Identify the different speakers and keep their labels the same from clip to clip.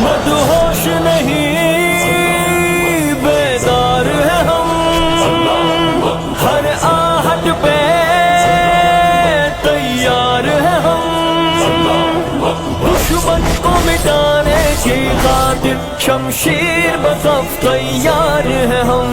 Speaker 1: مدہوش نہیں بیدار ہے ہم، ہر آہٹ پہ تیار ہے ہم، دشمن کو مٹانے کی خاطر شمشیر بصف تیار ہے ہم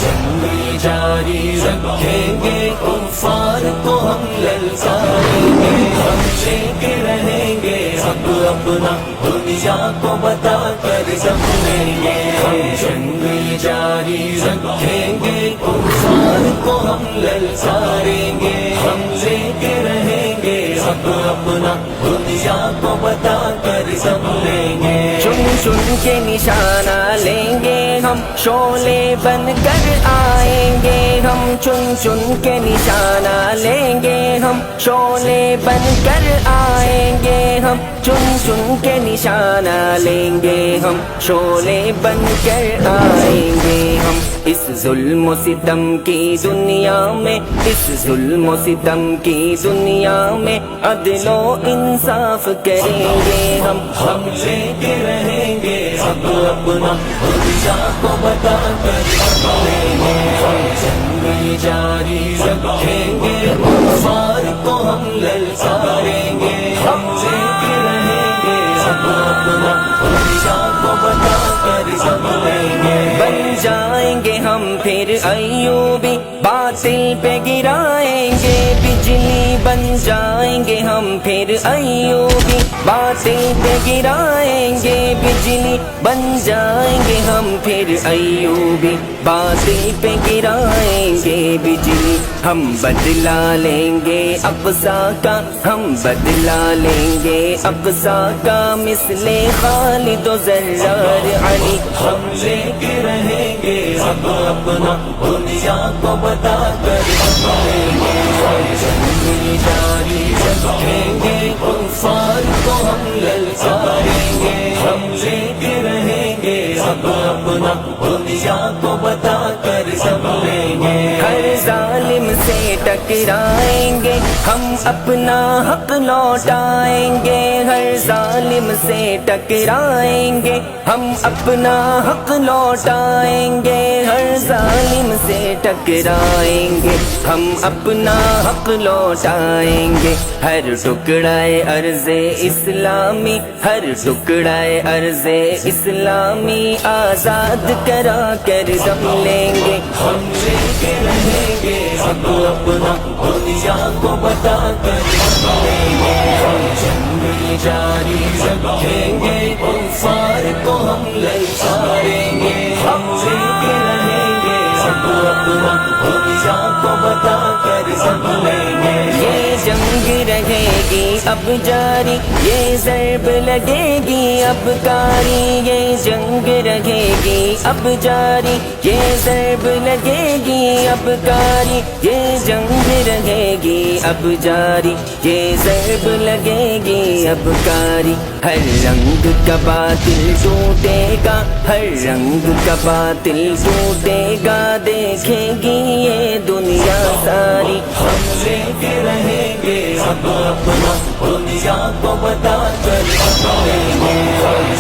Speaker 1: جنگ جاری رکھیں گے، کفار کو ہم للکاریں گے، ہم لے کے رہیں گے حق اپنا، دنیا کو بتا کر جم لیں گے، ہم جنگ جاری رکھیں گے، کفار کو ہم للکاریں گے، ہم لے کے رہیں گے حق اپنا، دنیا کو بتا کر جم لیں گے،
Speaker 2: چن چن کے نشانہ لیں گے ہم، شعلے بن کر آئیں گے ہم، چن چن کے نشانہ لیں گے ہم، شعلے بن کر آئیں گے ہم، چن چن کے نشانہ لیں گے ہم، شعلے بن کر آئیں گے ہم، اس ظلم و ستم کی دنیا میں، اس ظلم و ستم کی دنیا میں عدل و انصاف کریں گے ہم
Speaker 1: لے کے رہیں گے حق اپنا، دنیا کو بتا کر لیں گے، ہم جنگ جاری رکھیں گے، کفار کو ہم للکاریں گے، ہم لے کے رہیں گے حق اپنا، دنیا کو بتا کر لیں گے،
Speaker 2: بن جائیں گے ہم پھر ایوبی، باطل پہ گرائیں گے بجلی، بن جائیں گے ہم پھر ایوبی، باطل پہ گرائیں گے بجلی، بن جائیں گے ہم پھر ایوبی، باطل پہ گرائیں گے بجلی، ہم بدلا لیں گے اقصی کا، ہم بدلا لیں گے اقصی کا، مثل خالد و زرار علی،
Speaker 1: ہم لے کے رہیں گے حق اپنا، دنیا کو بتا کر لیں گے، جنگ جاری رکھیں گے، کفار کو ہم للکاریں گے، ہم لے کے رہیں گے حق اپنا، دنیا کو بتا کر لیں گے،
Speaker 2: ہر ظالم سے ٹکرائیں گے ہم، اپنا حق لوٹائیں گے، ہر ظالم سے ٹکرائیں گے ہم، اپنا حق لوٹائیں گے، ہر ظالم سے ٹکرائیں گے ہم، اپنا حق لوٹائیں گے، ہر ٹکڑا ارض اسلامی، ہر ٹکڑا ارض اسلامی آزاد کرا کر دم لیں گے،
Speaker 1: ہم لے کے رہیں گے حق اپنا، دنیا کو بتا کر لیں گے، ہم جنگ جاری رکھیں گے، کفار کو ہم للکاریں گے، ہم لے کے رہیں گے حق اپنا، دنیا کو بتا کر لیں گے،
Speaker 2: یہ جنگ رہے گی اب جاری، یہ ضرب لگے گی اب کاری، یہ جنگ رہے گی اب جاری، یہ ضرب لگے گی اب کاری، یہ جنگ رہے گی اب جاری، یہ ضرب لگے گی اب کاری، ہر رنگ کا باطل ٹوٹے گا، ہر رنگ کا باطل ٹوٹے گا، دیکھے گی یہ دنیا ساری،
Speaker 1: ہم لے کے رہیں گے حق اپنا، دنیا کو بتا کر لیں گے،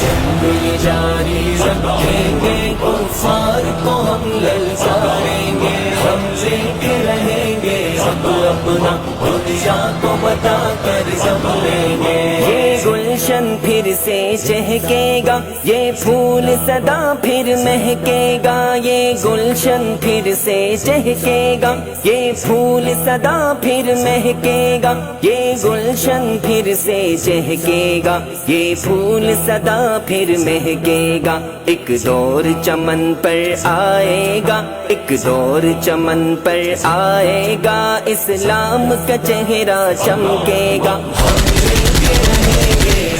Speaker 1: جنگ جاری رکھیں گے، کفار کو ہم للکاریں گے، ہم لے کے رہیں گے حق اپنا، دنیا کو بتا کر لیں گے،
Speaker 2: یہ گلشن پھر سے چہکے گا، یہ پھول صدا پھر مہکے گا، یہ گلشن پھر سے چہکے گا، یہ پھول صدا پھر مہکے گا، یہ گلشن پھر سے چہکے گا، یہ پھول صدا پھر مہکے گا، ایک دور چمن پر آئے گا، ایک دور چمن پر آئے گا، اسلام کا چہرہ چمکے گا،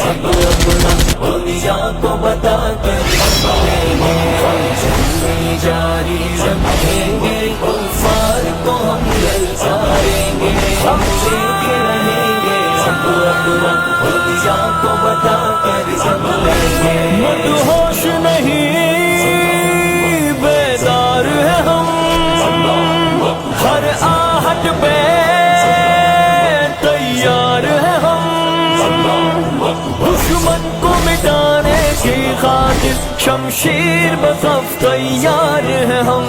Speaker 1: حق اپنا، دنیا کو بتا کر لیں گے، جنگ جاری رکھیں گے، کفار کو ہم للکاریں گے، ہم لے کے رہیں گے حق اپنا، دنیا کو بتا کر لیں گے، مدہوش نہیں بیدار ہے ہم، ہر آہٹ شمشیر بخف تیار ہیں ہم